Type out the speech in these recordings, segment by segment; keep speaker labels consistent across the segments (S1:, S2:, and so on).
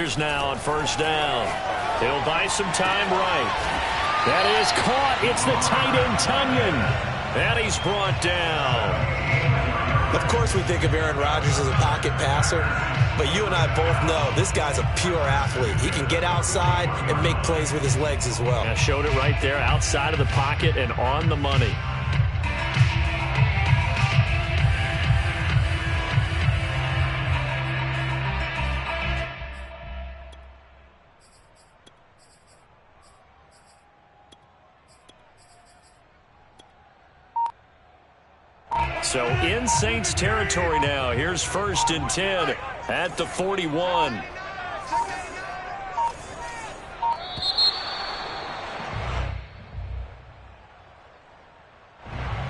S1: Rodgers now on first down. He'll buy some time right. That is caught. It's the tight end, Tunyon. And he's brought down.
S2: Of course we think of Aaron Rodgers as a pocket passer, but you and I both know this guy's a pure athlete. He can get outside and make plays with his legs as well.
S1: Yeah, showed it right there, outside of the pocket and on the money. So in Saints territory now. Here's 1st and 10 at the 41.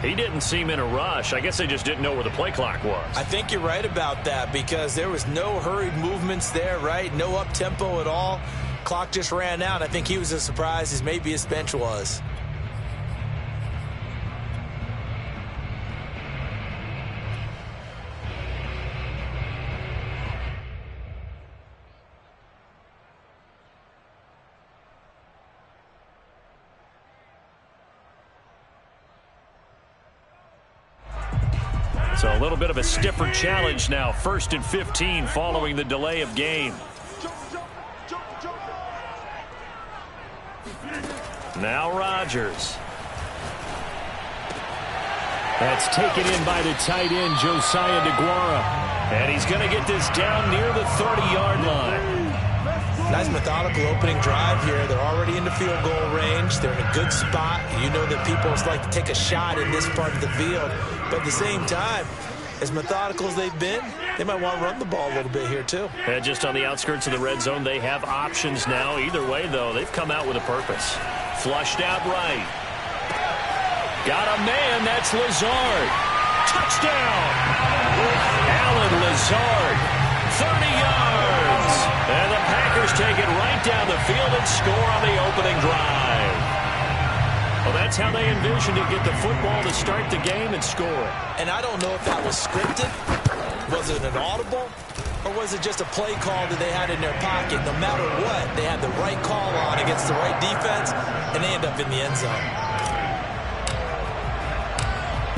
S1: He didn't seem in a rush. I guess they just didn't know where the play clock was.
S2: I think you're right about that because there was no hurried movements there, right? No up-tempo at all. Clock just ran out. I think he was as surprised as maybe his bench was.
S1: So a little bit of a stiffer challenge now. 1st and 15 following the delay of game. Now Rodgers. That's taken in by the tight end, Josiah DeGuara. And he's going to get this down near the 30-yard line.
S2: Nice methodical opening drive here. They're already in the field goal range. They're in a good spot. You know that people like to take a shot in this part of the field. But at the same time, as methodical as they've been, they might want to run the ball a little bit here too.
S1: And just on the outskirts of the red zone, they have options now. Either way, though, they've come out with a purpose. Flushed out right. Got a man. That's Lazard. Touchdown. Alan Lazard. 30 yards. And the Packers take it right down the field and score on the opening drive. Well, that's how they envisioned it. Get the football to start the game and score it.
S2: And I don't know if that was scripted. Was it an audible? Or was it just a play call that they had in their pocket? No matter what, they had the right call on against the right defense, and they end up in the end zone.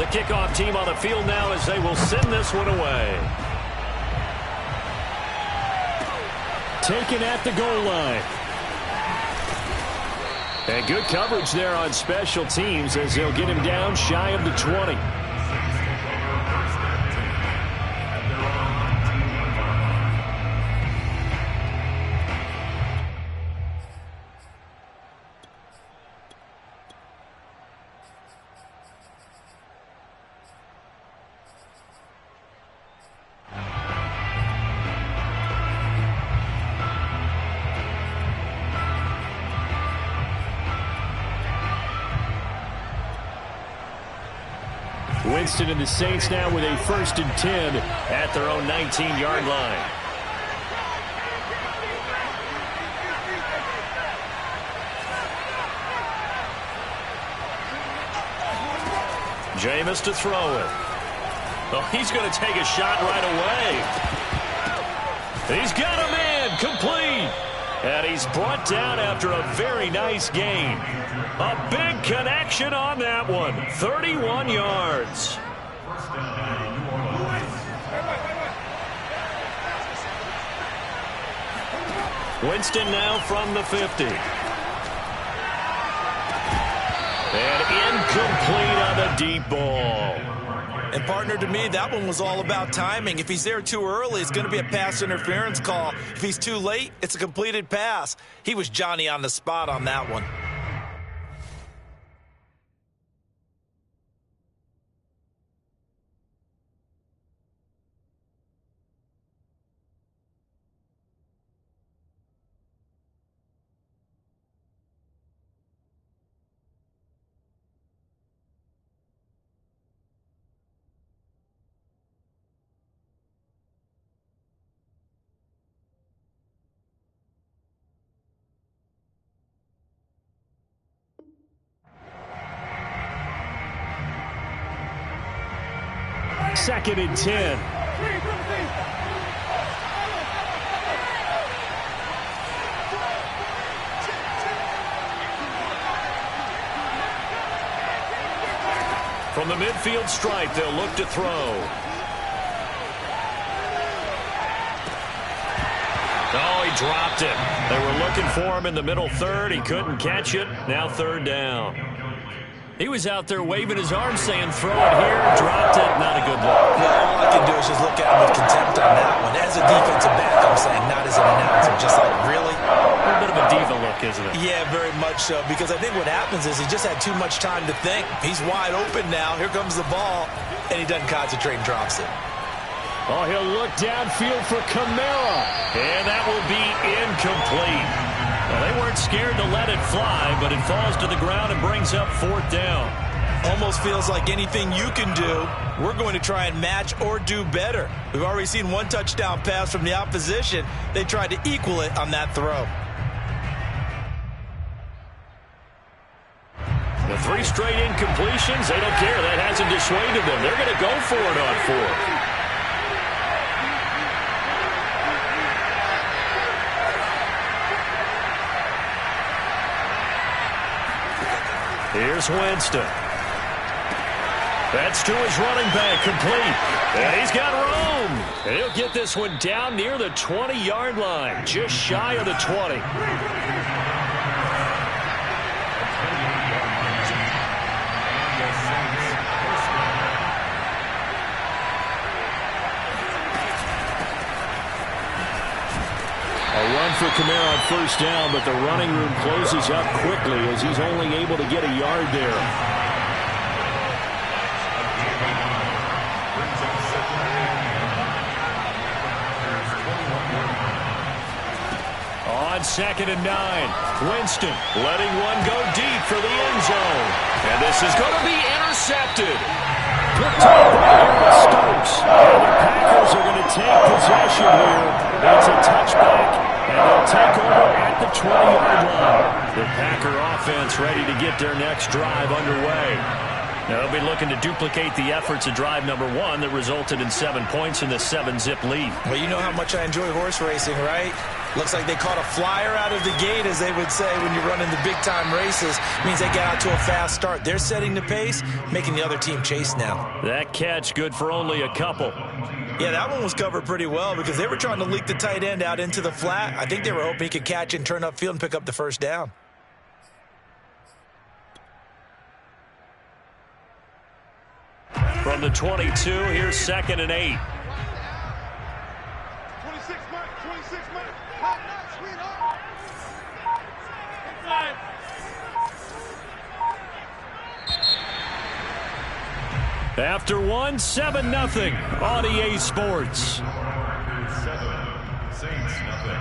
S1: The kickoff team on the field now as they will send this one away. Taken at the goal line. And good coverage there on special teams as they'll get him down shy of the 20. Winston and the Saints now with a 1st and 10 at their own 19-yard line. Jameis to throw it. Oh, he's going to take a shot right away. He's got a man complete. And he's brought down after a very nice gain. A big connection on that one. 31 yards. Winston now from the 50. And incomplete on the deep ball.
S2: And partner, to me, that one was all about timing. If he's there too early, it's going to be a pass interference call. If he's too late, it's a completed pass. He was Johnny on the spot on that one.
S1: Second and 10. From the midfield stripe, they'll look to throw. Oh, he dropped it. They were looking for him in the middle third. He couldn't catch it. Now third down. He was out there waving his arms saying, throw it here. Dropped it. Not a good look.
S2: Yeah, all I can do is just look at him with contempt on that one. As a defensive back, I'm saying, not as an announcer. Just like, really?
S1: A little bit of a diva look, isn't it?
S2: Yeah, very much so. Because I think what happens is he just had too much time to think. He's wide open now. Here comes the ball. And he doesn't concentrate and drops it.
S1: Oh, he'll look downfield for Kamara. And that will be incomplete. Well, they weren't scared to let it fly, but it falls to the ground and brings up fourth down.
S2: Almost feels like anything you can do, we're going to try and match or do better. We've already seen one touchdown pass from the opposition. They tried to equal it on that throw.
S1: The 3 straight incompletions, they don't care. That hasn't dissuaded them. They're going to go for it on 4th. Here's Winston. That's to his running back, complete. And he's got room. And he'll get this one down near the 20-yard line, just shy of the 20. A run for Kamara on first down, but the running room closes up quickly as he's only able to get a yard there. On 2nd and 9, Winston letting one go deep for the end zone. And this is going to be intercepted. Picked up by Aaron Stokes. And the Packers are going to take possession here. It's a touchback, and they'll take over at the 20-yard line. The Packer offense ready to get their next drive underway. Now they'll be looking to duplicate the efforts of drive number 1 that resulted in 7 points in the 7-zip lead.
S2: Well, you know how much I enjoy horse racing, right? Looks like they caught a flyer out of the gate, as they would say when you're running the big-time races. Means they get out to a fast start. They're setting the pace, making the other team chase now.
S1: That catch good for only a couple.
S2: Yeah, that one was covered pretty well because they were trying to leak the tight end out into the flat. I think they were hoping he could catch and turn upfield and pick up the first down.
S1: From the 22, here's 2nd and 8.
S3: 26 Mike, 26 Mike. Hot night, sweetheart.
S1: After 1, 7-0 on EA Sports.
S3: 7, Saints, nothing.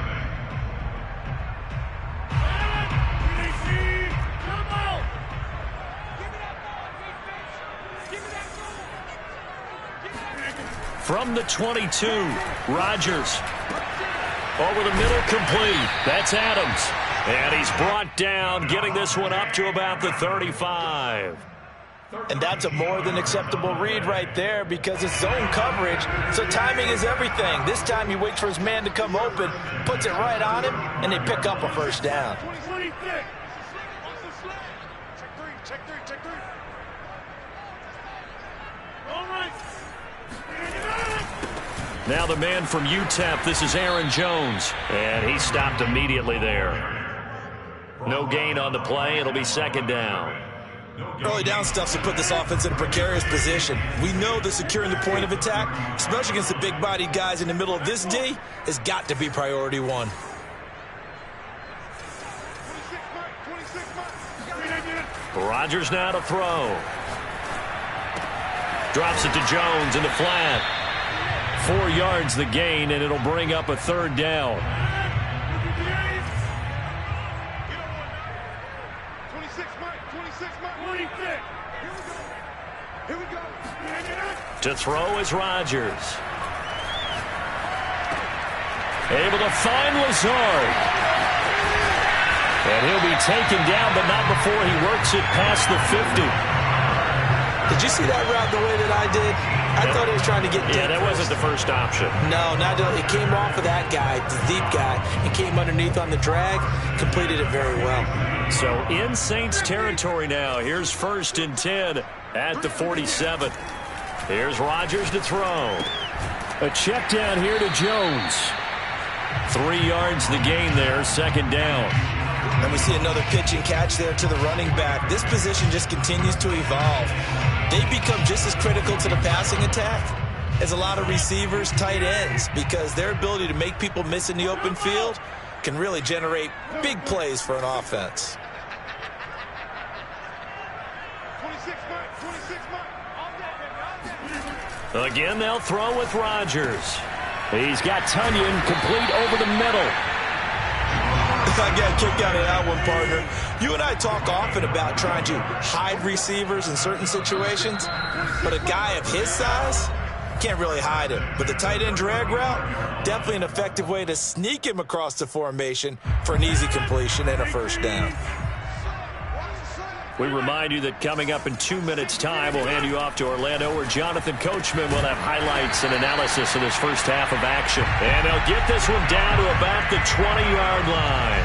S1: From the 22, Rodgers. Over the middle, complete. That's Adams. And he's brought down, getting this one up to about the 35.
S2: And that's a more than acceptable read right there because it's zone coverage, so timing is everything. This time he waits for his man to come open, puts it right on him, and they pick up a first down.
S3: Check three. All right.
S1: Now the man from UTEP, this is Aaron Jones. And he stopped immediately there. No gain on the play. It'll be 2nd down.
S2: Early down stuff to put this offense in a precarious position. We know that securing the point of attack, especially against the big-bodied guys in the middle of this D, has got to be priority 1.
S3: 26 Mike.
S1: Rodgers now to throw. Drops it to Jones in the flat. 4 yards the gain, and it'll bring up a 3rd down.
S3: 26 Mike. Here we go.
S1: To throw is Rodgers. Able to find Lazard. And he'll be taken down, but not before he works it past the 50.
S2: Did you see that route the way that I did? I thought he was trying to get deep.
S1: Yeah, that wasn't the first option.
S2: No, not it came off of that guy, the deep guy, and came underneath on the drag. Completed it very well.
S1: So in Saints territory now. Here's 1st and 10 at the 47. Here's Rodgers to throw. A check down here to Jones. 3 yards the gain there, 2nd down.
S2: And we see another pitch and catch there to the running back. This position just continues to evolve. They become just as critical to the passing attack as a lot of receivers, tight ends, because their ability to make people miss in the open field can really generate big plays for an offense.
S3: 26 man.
S1: Again, they'll throw with Rodgers. He's got Tunyon complete over the middle.
S2: I got a kick out of that one, partner. You and I talk often about trying to hide receivers in certain situations, but a guy of his size can't really hide him. But the tight end drag route, definitely an effective way to sneak him across the formation for an easy completion and a 1st down.
S1: We remind you that coming up in 2 minutes' time, we'll hand you off to Orlando, where Jonathan Coachman will have highlights and analysis of this first half of action. And they'll get this one down to about the 20-yard line.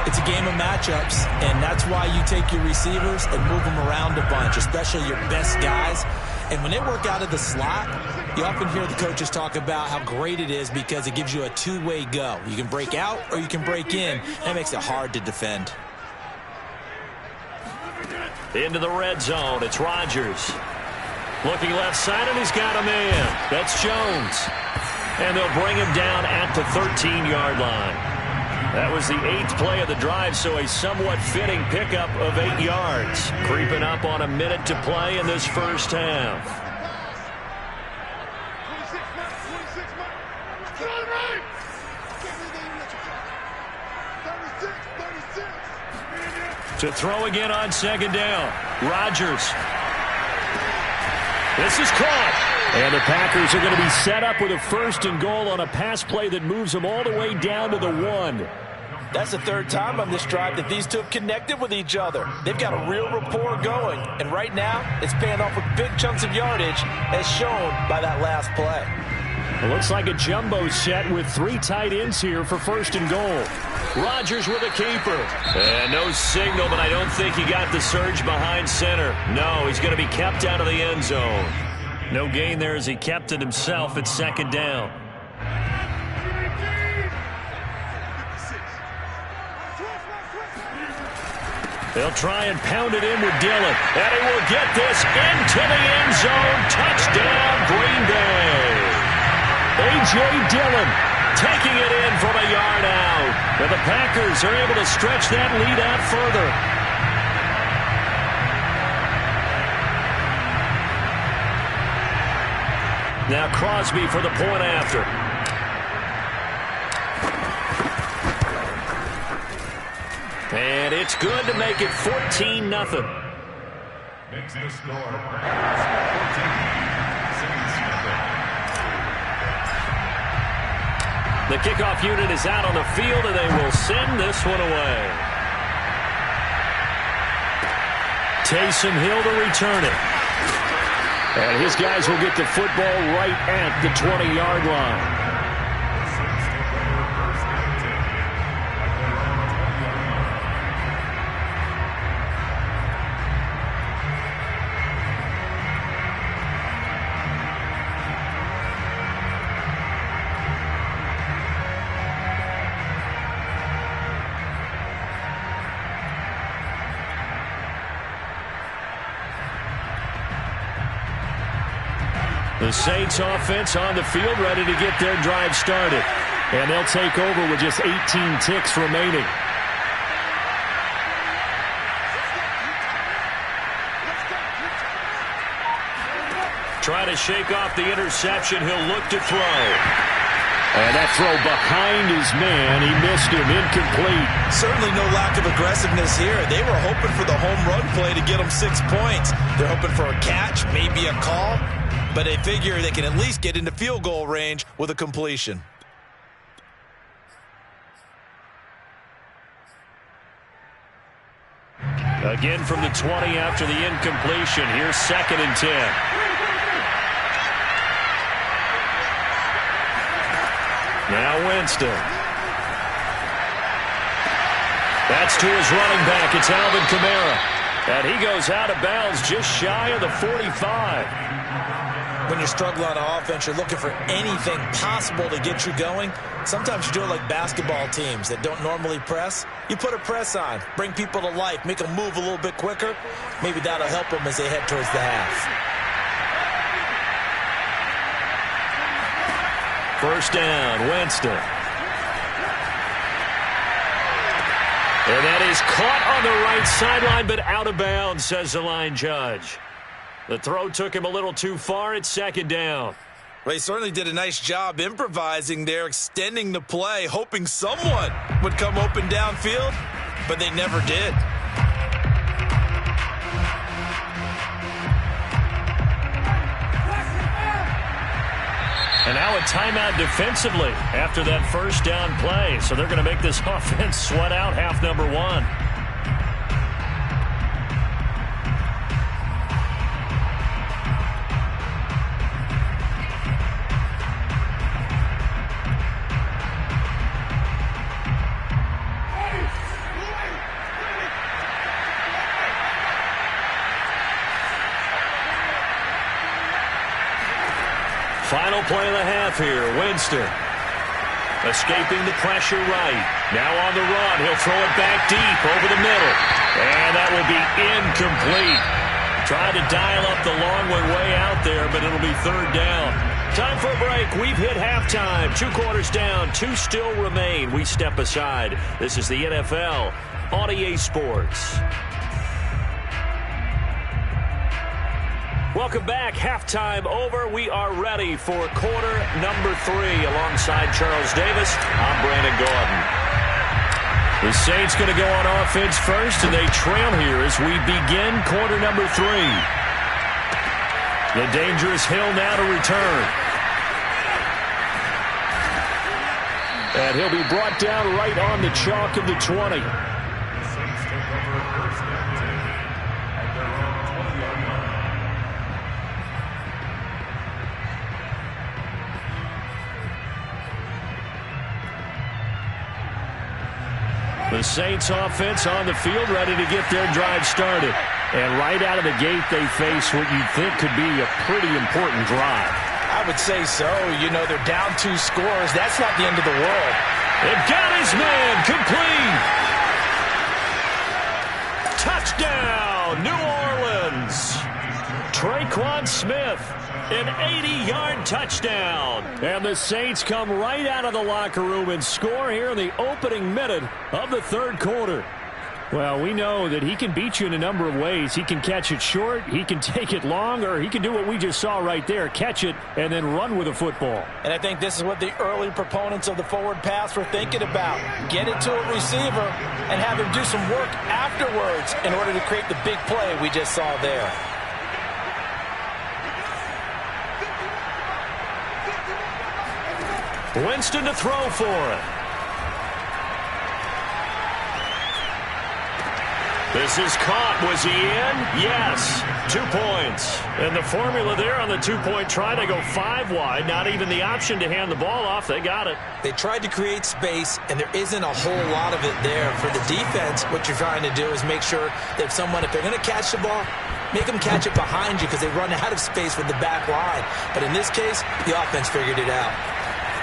S2: It's a game of matchups, and that's why you take your receivers and move them around a bunch, especially your best guys. And when they work out of the slot, you often hear the coaches talk about how great it is because it gives you a two-way go. You can break out or you can break in. That makes it hard to defend.
S1: Into the red zone, it's Rodgers. Looking left side, and he's got a man. That's Jones. And they'll bring him down at the 13-yard line. That was the 8th play of the drive, so a somewhat fitting pickup of 8 yards. Creeping up on a minute to play in this first half.
S3: 26 man. Get on the right. 36.
S1: To throw again on 2nd down. Rodgers. This is caught. And the Packers are going to be set up with a 1st and goal on a pass play that moves them all the way down to the 1.
S2: That's the 3rd time on this drive that these two have connected with each other. They've got a real rapport going. And right now, it's paying off with big chunks of yardage, as shown by that last play.
S1: It looks like a jumbo set with 3 tight ends here for 1st and goal. Rodgers with a keeper. And no signal, but I don't think he got the surge behind center. No, he's going to be kept out of the end zone. No gain there as he kept it himself at 2nd down. They'll try and pound it in with Dillon. And he will get this into the end zone. Touchdown, Green Bay. A.J. Dillon taking it in from a yard out. And the Packers are able to stretch that lead out further. Now Crosby for the point after. And it's good to make it 14-0.
S4: Makes the score.
S1: The kickoff unit is out on the field, and they will send this one away. Taysom Hill to return it. And his guys will get the football right at the 20-yard line. The Saints offense on the field, ready to get their drive started. And they'll take over with just 18 ticks remaining. Try to shake off the interception. He'll look to throw. And that throw behind his man. He missed him. Incomplete.
S2: Certainly no lack of aggressiveness here. They were hoping for the home run play to get them 6 points. They're hoping for a catch, maybe a call. But they figure they can at least get into field goal range with a completion.
S1: Again from the 20 after the incompletion. Here's 2nd and 10. Now Winston. That's to his running back. It's Alvin Kamara. And he goes out of bounds just shy of the 45.
S2: When you're struggling on offense, you're looking for anything possible to get you going. Sometimes you do it like basketball teams that don't normally press. You put a press on, bring people to life, make them move a little bit quicker. Maybe that'll help them as they head towards the half.
S1: First down, Winston. And that is caught on the right sideline, but out of bounds, says the line judge. The throw took him a little too far. It's 2nd down.
S2: Well, he certainly did a nice job improvising there, extending the play, hoping someone would come open downfield, but they never did.
S1: And now a timeout defensively after that first down play. So they're going to make this offense sweat out half number 1. Final play of the half here. Winston escaping the pressure right. Now on the run. He'll throw it back deep over the middle. And that will be incomplete. Tried to dial up the long way out there, but it'll be 3rd down. Time for a break. We've hit halftime. 2 quarters down. 2 still remain. We step aside. This is the NFL on EA Sports. Welcome back. Halftime over. We are ready for quarter number 3. Alongside Charles Davis, I'm Brandon Gordon. The Saints going to go on offense first, and they trail here as we begin quarter number 3. The dangerous Hill now to return. And he'll be brought down right on the chalk of the 20. The Saints offense on the field, ready to get their drive started. And right out of the gate, they face what you think could be a pretty important drive.
S2: I would say so. You know, they're down 2 scores. That's not the end of the world.
S1: They've got his man complete. Touchdown, New Orleans. Traquan Smith. An 80-yard touchdown. And the Saints come right out of the locker room and score here in the opening minute of the 3rd quarter. Well, we know that he can beat you in a number of ways. He can catch it short, he can take it long, or he can do what we just saw right there, catch it and then run with the football.
S2: And I think this is what the early proponents of the forward pass were thinking about. Get it to a receiver and have him do some work afterwards in order to create the big play we just saw there.
S1: Winston to throw for it. This is caught. Was he in? Yes. 2 points. And the formula there on the 2-point try, they go 5 wide. Not even the option to hand the ball off. They got it.
S2: They tried to create space, and there isn't a whole lot of it there. For the defense, what you're trying to do is make sure that if they're going to catch the ball, make them catch it behind you because they run out of space with the back line. But in this case, the offense figured it out.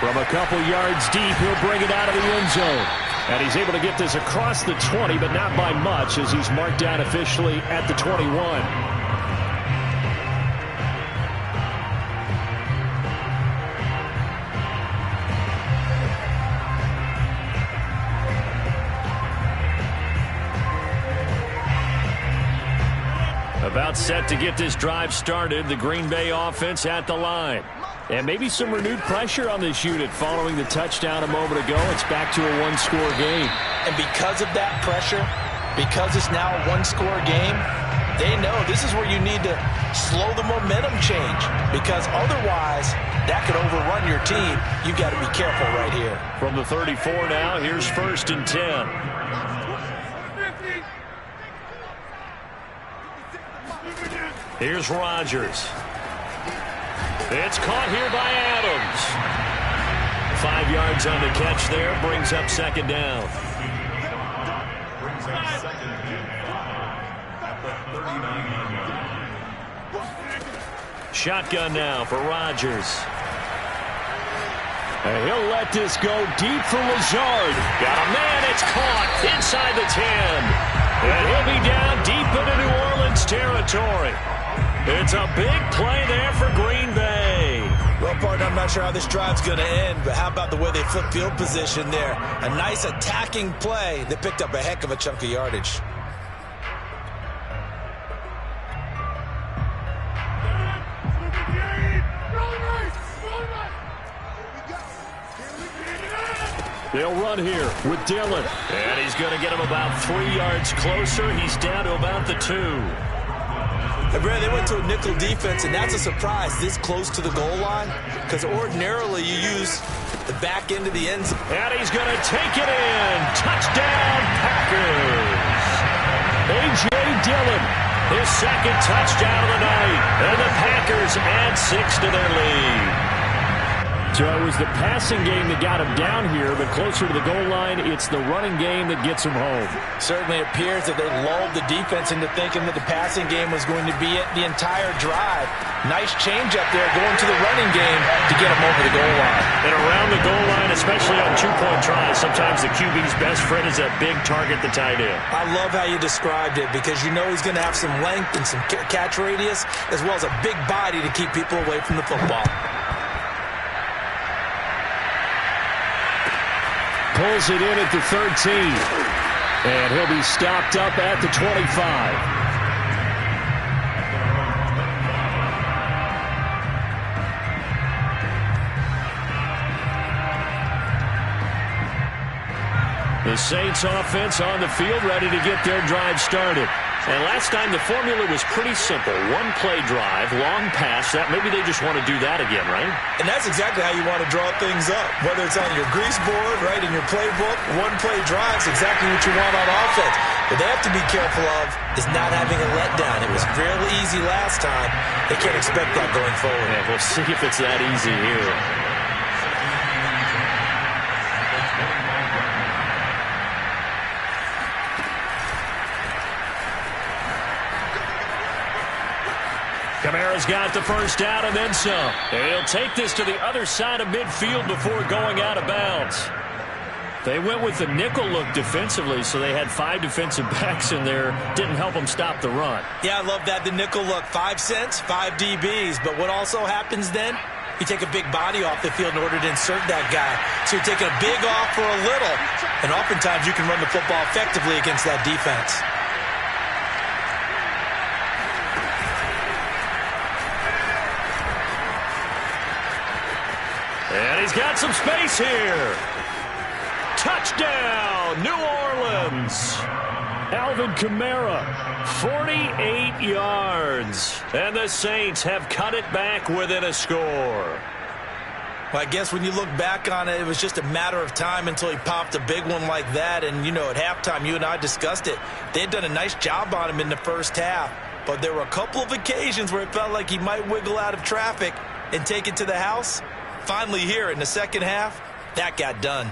S1: From a couple yards deep, he'll bring it out of the end zone. And he's able to get this across the 20, but not by much as he's marked down officially at the 21. About set to get this drive started, the Green Bay offense at the line. And maybe some renewed pressure on this unit following the touchdown a moment ago. It's back to a 1-score game.
S2: And because of that pressure, because it's now a 1-score game, they know this is where you need to slow the momentum change. Because otherwise, that could overrun your team. You've got to be careful right here.
S1: From the 34 now, here's 1st and 10. Here's Rodgers. It's caught here by Adams. 5 yards on the catch there. Brings up second down.
S4: Brings up second and 5 at the 39-yard line.
S1: Shotgun now for Rodgers. And he'll let this go deep for Lazard. Got a man. It's caught inside the 10. And he'll be down deep into New Orleans territory. It's a big play there for Green Bay.
S2: Well, partner, I'm not sure how this drive's going to end, but how about the way they flip field position there? A nice attacking play. They picked up a heck of a chunk of yardage.
S1: They'll run here with Dillon. And he's going to get him about 3 yards closer. He's down to about the 2.
S2: Hey, Brad, they went to a nickel defense, and that's a surprise this close to the goal line, because ordinarily you use the back end of the end zone.
S1: And he's going to take it in. Touchdown, Packers. A.J. Dillon, his second touchdown of the night. And the Packers add 6 to their lead. So it was the passing game that got him down here, but closer to the goal line, it's the running game that gets him home.
S2: Certainly appears that they lulled the defense into thinking that the passing game was going to be it the entire drive. Nice change up there going to the running game to get him over the goal line.
S1: And around the goal line, especially on two-point tries, sometimes the QB's best friend is that big target, the tight end.
S2: I love how you described it, because you know he's going to have some length and some catch radius, as well as a big body to keep people away from the football.
S1: Pulls it in at the 13. And he'll be stopped up at the 25. The Saints offense on the field, ready to get their drive started. And last time the formula was pretty simple. One play drive, long pass. That maybe they just want to do that again, right?
S2: And that's exactly how you want to draw things up. Whether it's on your grease board, right, in your playbook, one play drive is exactly what you want on offense. What they have to be careful of is not having a letdown. It was fairly easy last time. They can't expect that going forward.
S1: Yeah, we'll see if it's that easy here. Kamara's got the first down and then some. And he'll take this to the other side of midfield before going out of bounds. They went with the nickel look defensively, so they had 5 defensive backs in there. Didn't help them stop the run.
S2: Yeah, I love that, the nickel look. 5 cents, 5 DBs. But what also happens then? You take a big body off the field in order to insert that guy. So you're taking a big off for a little. And oftentimes you can run the football effectively against that defense.
S1: And he's got some space here. Touchdown, New Orleans. Alvin Kamara, 48 yards. And the Saints have cut it back within a score.
S2: Well, I guess when you look back on it, it was just a matter of time until he popped a big one like that. And, you know, at halftime, you and I discussed it. They had done a nice job on him in the first half. But there were a couple of occasions where it felt like he might wiggle out of traffic and take it to the house. Finally here in the second half, that got done.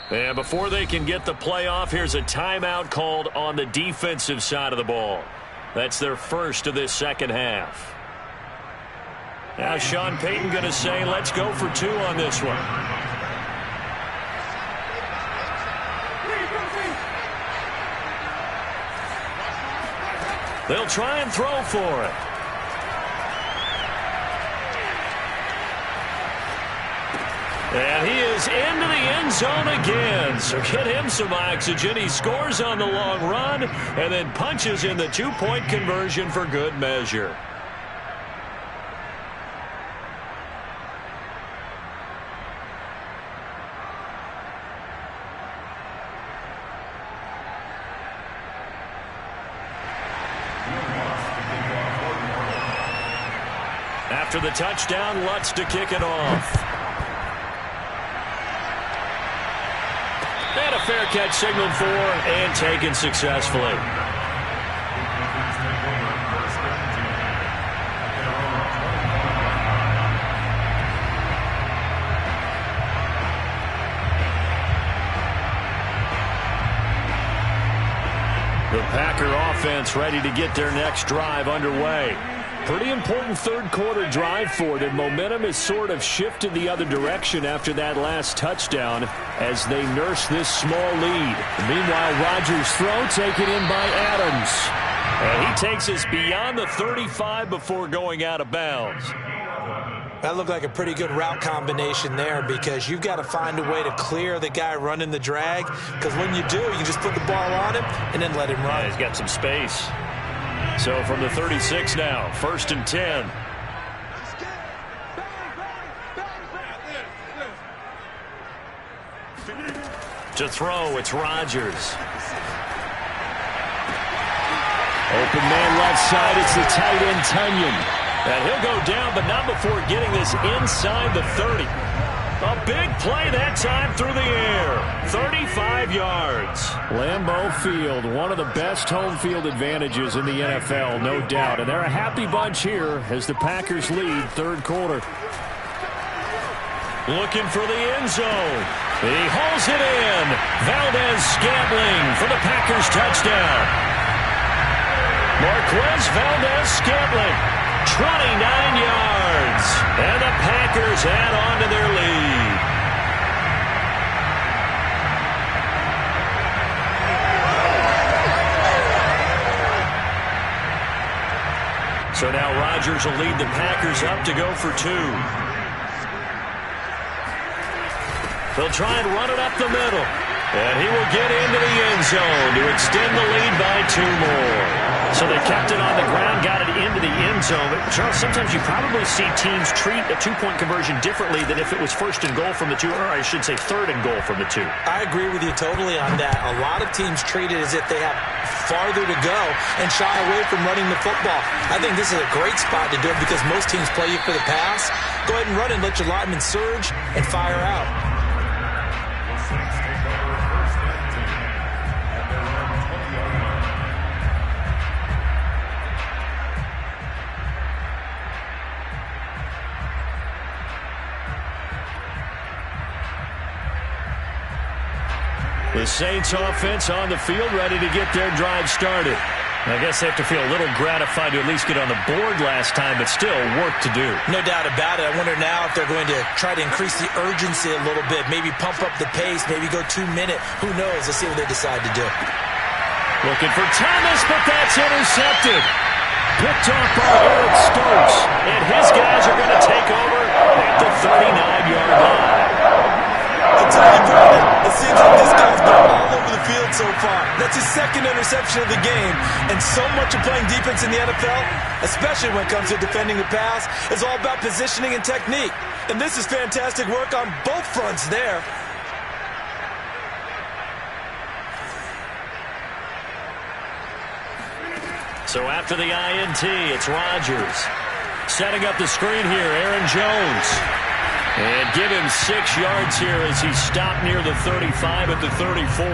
S1: And before they can get the play off, here's a timeout called on the defensive side of the ball. That's their first of this second half. Now Sean Payton going to say, let's go for 2 on this one. They'll try and throw for it. And he is into the end zone again. So get him some oxygen. He scores on the long run and then punches in the 2-point conversion for good measure. After the touchdown, Lutz to kick it off. fair catch signaled for and taken successfully. The Packer offense ready to get their next drive underway. Pretty important third quarter drive for them. Momentum has sort of shifted the other direction after that last touchdown as they nurse this small lead. Meanwhile, Rodgers' throw taken in by Adams. And he takes us beyond the 35 before going out of bounds.
S2: That looked like a pretty good route combination there because you've got to find a way to clear the guy running the drag, because when you do, you just put the ball on him and then let him run.
S1: Yeah, he's got some space. So from the 36 now, 1st and 10. To throw, it's Rodgers. Open man left side, it's the tight end Tunyon. And he'll go down, but not before getting this inside the 30. A big play that time through the air. 35 yards. Lambeau Field, one of the best home field advantages in the NFL, no doubt. And they're a happy bunch here as the Packers lead third quarter. Looking for the end zone. He hauls it in. Valdez-Scantling for the Packers touchdown. Marquez Valdez-Scantling. 29 yards, and the Packers add on to their lead. So now Rodgers will lead the Packers up to go for 2. They'll try and run it up the middle, and he will get into the end zone to extend the lead by 2 more. So they kept it on the ground, got it into the end zone. But Charles, sometimes you probably see teams treat a 2-point conversion differently than if it was 1st and goal from the 2, or I should say 3rd and goal from the 2.
S2: I agree with you totally on that. A lot of teams treat it as if they have farther to go and shy away from running the football. I think this is a great spot to do it because most teams play you for the pass. Go ahead and run it, let your linemen surge and fire out.
S1: The Saints offense on the field ready to get their drive started. I guess they have to feel a little gratified to at least get on the board last time, but still work to do.
S2: No doubt about it. I wonder now if they're going to try to increase the urgency a little bit, maybe pump up the pace, maybe go 2-minute. Who knows? Let's see what they decide to do.
S1: Looking for Thomas, but that's intercepted. Picked off by Eric Stokes, and his guys are going to take over at the 39-yard line.
S2: I'll tell you, Brandon, it seems like this guy's been all over the field so far. That's his 2nd interception of the game. And so much of playing defense in the NFL, especially when it comes to defending the pass, is all about positioning and technique. And this is fantastic work on both fronts there.
S1: So after the INT, it's Rodgers. Setting up the screen here, Aaron Jones. And give him 6 yards here as he stopped near the 35 at the 34.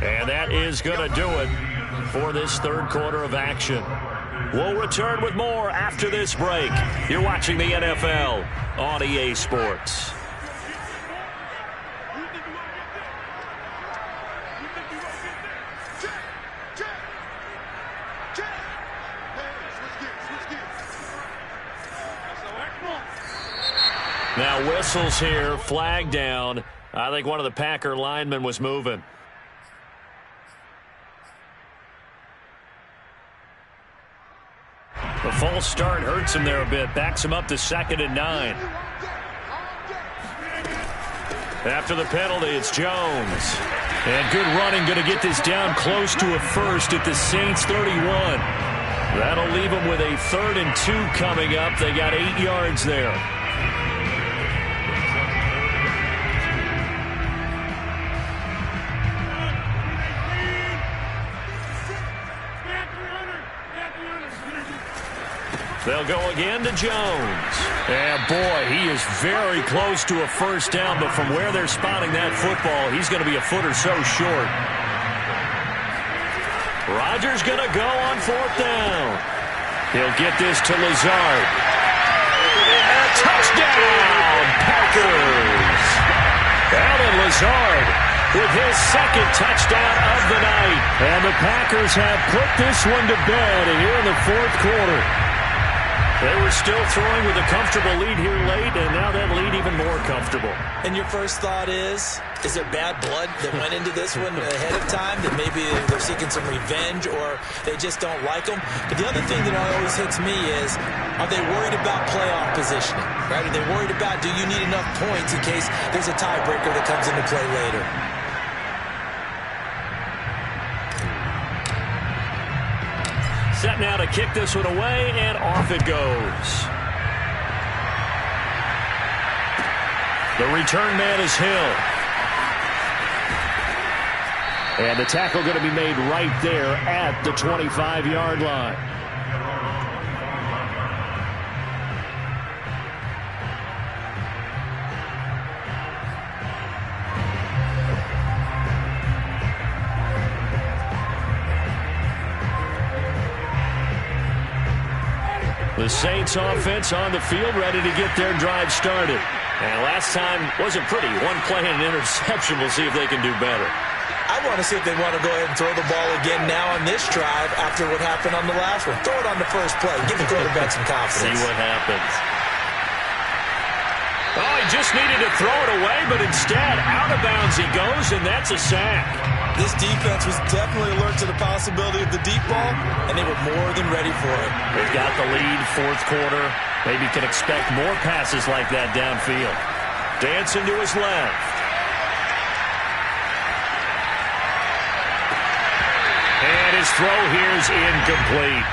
S1: And that is going to do it for this third quarter of action. We'll return with more after this break. You're watching the NFL on EA Sports. Now whistles here, flag down. I think one of the Packer linemen was moving. The false start hurts him there a bit. Backs him up to 2nd and 9. After the penalty, it's Jones. And good running, going to get this down close to a first at the Saints 31. That'll leave them with a 3rd and 2 coming up. They got 8 yards there. They'll go again to Jones. And, boy, he is very close to a first down, but from where they're spotting that football, he's going to be a foot or so short. Rodgers going to go on fourth down. He'll get this to Lazard. And touchdown, Packers! Alan Lazard with his second touchdown of the night. And the Packers have put this one to bed here in the fourth quarter. They were still throwing with a comfortable lead here late, and now that lead even more comfortable.
S2: And your first thought is there bad blood that went into this one ahead of time, that maybe they're seeking some revenge or they just don't like them? But the other thing that always hits me is, are they worried about playoff positioning? Right? Are they worried about, do you need enough points in case there's a tiebreaker that comes into play later?
S1: Set now to kick this one away, and off it goes. The return man is Hill. And the tackle going to be made right there at the 25-yard line. The Saints offense on the field, ready to get their drive started. And last time wasn't pretty. One play and an interception. We'll see if they can do better.
S2: I want to see if they want to go ahead and throw the ball again now on this drive after what happened on the last one. Throw it on the first play. Give the quarterback some confidence.
S1: See what happens. Oh, he just needed to throw it away, but instead, out of bounds he goes, and that's a sack.
S2: This defense was definitely alert to the possibility of the deep ball, and they were more than ready for it.
S1: They've got the lead, fourth quarter. Maybe can expect more passes like that downfield. Dancing to his left. And his throw here is incomplete.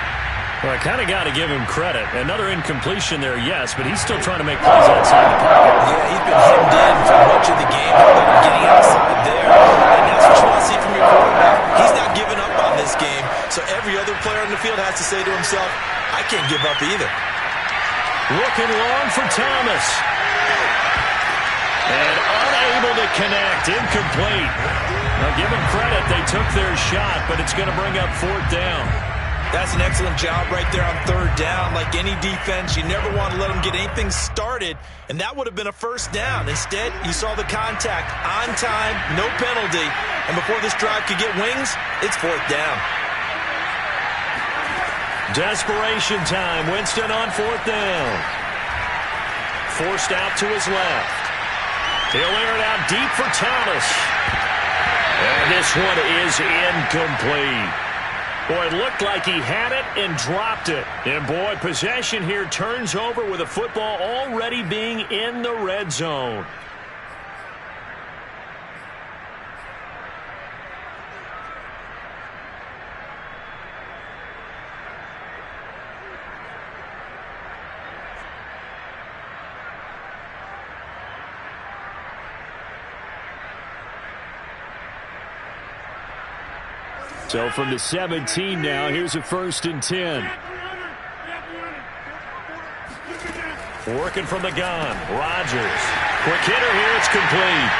S1: Well, I kind of got to give him credit. Another incompletion there, yes, but he's still trying to make plays outside the pocket.
S2: Yeah, he's been hemmed in for much of the game. Getting outside there, and that's what you want to see from your quarterback. He's not giving up on this game, so every other player on the field has to say to himself, I can't give up either.
S1: Looking long for Thomas. And unable to connect, incomplete. Now give them credit, they took their shot, but it's going to bring up fourth down.
S2: That's an excellent job right there on third down. Like any defense, you never want to let them get anything started, and that would have been a first down. Instead, you saw the contact on time, no penalty, and before this drive could get wings, it's fourth down.
S1: Desperation time. Winston on fourth down. Forced out to his left. He'll air it out deep for Thomas. And this one is incomplete. Boy, it looked like he had it and dropped it. And, boy, possession here turns over with a football already being in the red zone. So from the 17 now, here's a 1st and 10. Working from the gun, Rodgers. Quick hitter here, it's complete.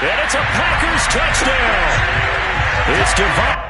S1: And it's a Packers touchdown. It's Teeballa.